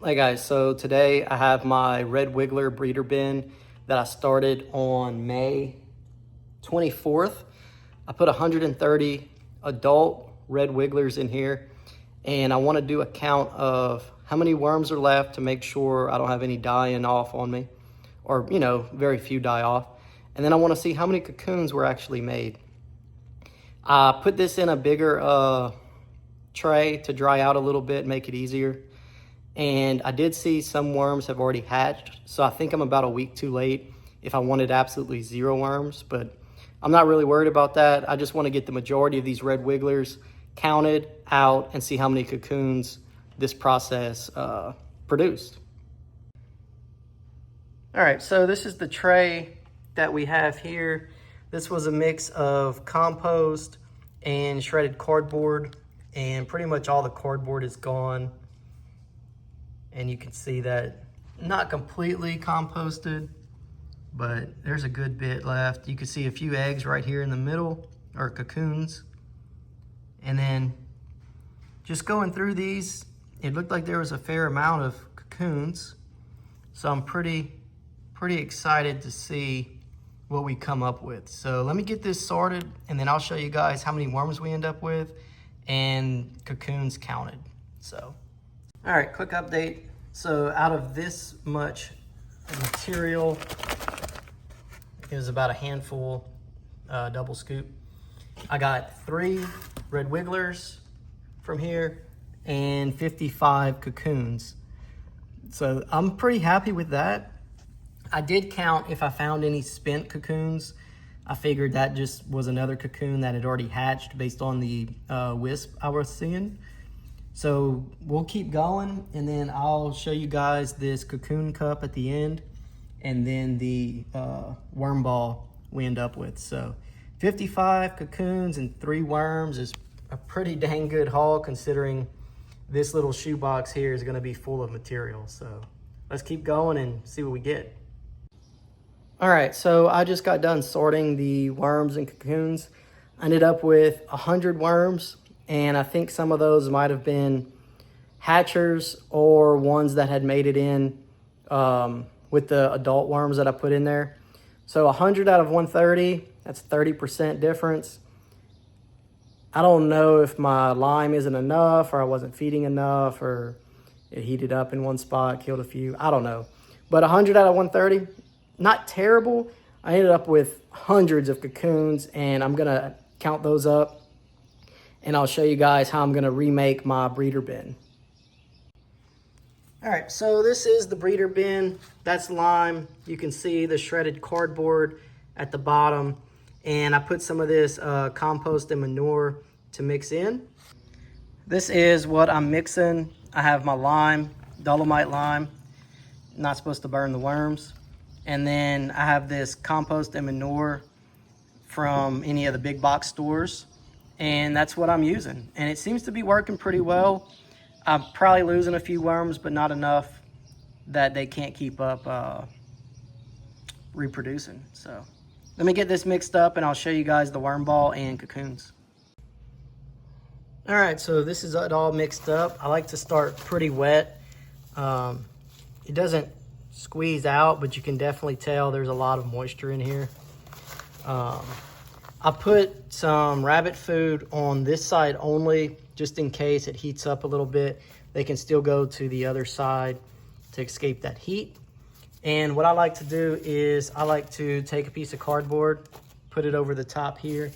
Hey guys, so today I have my red wiggler breeder bin that I started on May 24th. I put 130 adult red wigglers in here, and I want to do a count of how many worms are left to make sure I don't have any dying off on me, or very few die off. And then I want to see how many cocoons were actually made. I put this in a bigger tray to dry out a little bit, make it easier. And I did see some worms have already hatched, so I think I'm about a week too late if I wanted absolutely 0 worms, but I'm not really worried about that. I just want to get the majority of these red wigglers counted out and see how many cocoons this process produced. All right, so this is the tray that we have here. This was a mix of compost and shredded cardboard, and pretty much all the cardboard is gone. And you can see that not completely composted, but there's a good bit left. You can see a few eggs right here in the middle, or cocoons. And then just going through these, it looked like there was a fair amount of cocoons. So I'm pretty excited to see what we come up with. So let me get this sorted, and then I'll show you guys how many worms we end up with and cocoons counted. So. All right, quick update. So out of this much material, it was about a handful, double scoop. I got 3 red wigglers from here and 55 cocoons. So I'm pretty happy with that. I did count if I found any spent cocoons. I figured that just was another cocoon that had already hatched based on the wisp I was seeing. So we'll keep going, and then I'll show you guys this cocoon cup at the end, and then the worm ball we end up with. So 55 cocoons and 3 worms is a pretty dang good haul, considering this little shoebox here is gonna be full of material. So let's keep going and see what we get. All right, so I just got done sorting the worms and cocoons. I ended up with 100 worms, and I think some of those might have been hatchers or ones that had made it in with the adult worms that I put in there. So 100 out of 130, that's 30% difference. I don't know if my lime isn't enough, or I wasn't feeding enough, or it heated up in one spot, killed a few. I don't know. But 100 out of 130, not terrible. I ended up with hundreds of cocoons, and I'm gonna count those up, and I'll show you guys how I'm gonna remake my breeder bin. All right, so this is the breeder bin. That's lime. You can see the shredded cardboard at the bottom, and I put some of this compost and manure to mix in. This is what I'm mixing. I have my lime, dolomite lime, not supposed to burn the worms. And then I have this compost and manure from any of the big box stores, and that's what I'm using. And it seems to be working pretty well. I'm probably losing a few worms, but not enough that they can't keep up reproducing. So let me get this mixed up, and I'll show you guys the worm ball and cocoons. All right, so this is it all mixed up. I like to start pretty wet. It doesn't squeeze out, but you can definitely tell there's a lot of moisture in here. I put some rabbit food on this side only, just in case it heats up a little bit. They can still go to the other side to escape that heat. And what I like to do is I like to take a piece of cardboard, put it over the top here,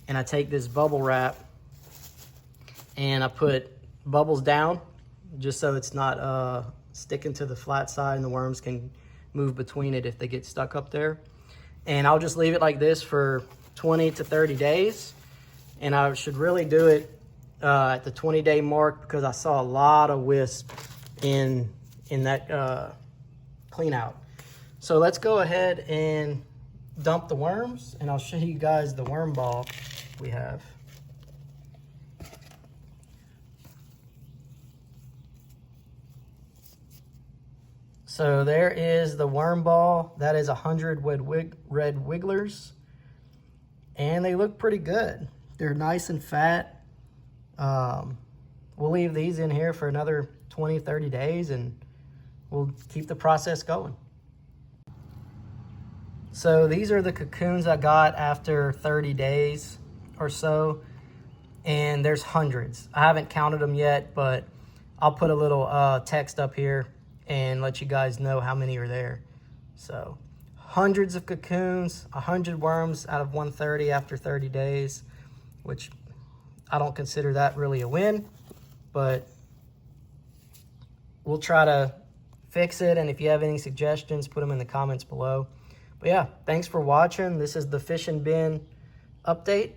and I take this bubble wrap and I put bubbles down just so it's not sticking to the flat side, and the worms can move between it if they get stuck up there. And I'll just leave it like this for 20 to 30 days. And I should really do it at the 20-day mark, because I saw a lot of wisp in that clean out. So let's go ahead and dump the worms, and I'll show you guys the worm ball we have. So there is the worm ball. That is 100 red wigglers, and they look pretty good. They're nice and fat. we'll leave these in here for another 20, 30 days and we'll keep the process going. So these are the cocoons I got after 30 days or so, and there's hundreds. I haven't counted them yet, but I'll put a little text up here and let you guys know how many are there. So hundreds of cocoons, 100 worms out of 130 after 30 days, which I don't consider that really a win, but we'll try to fix it. And if you have any suggestions, put them in the comments below. But yeah, thanks for watching. This is the Fish and Bin update.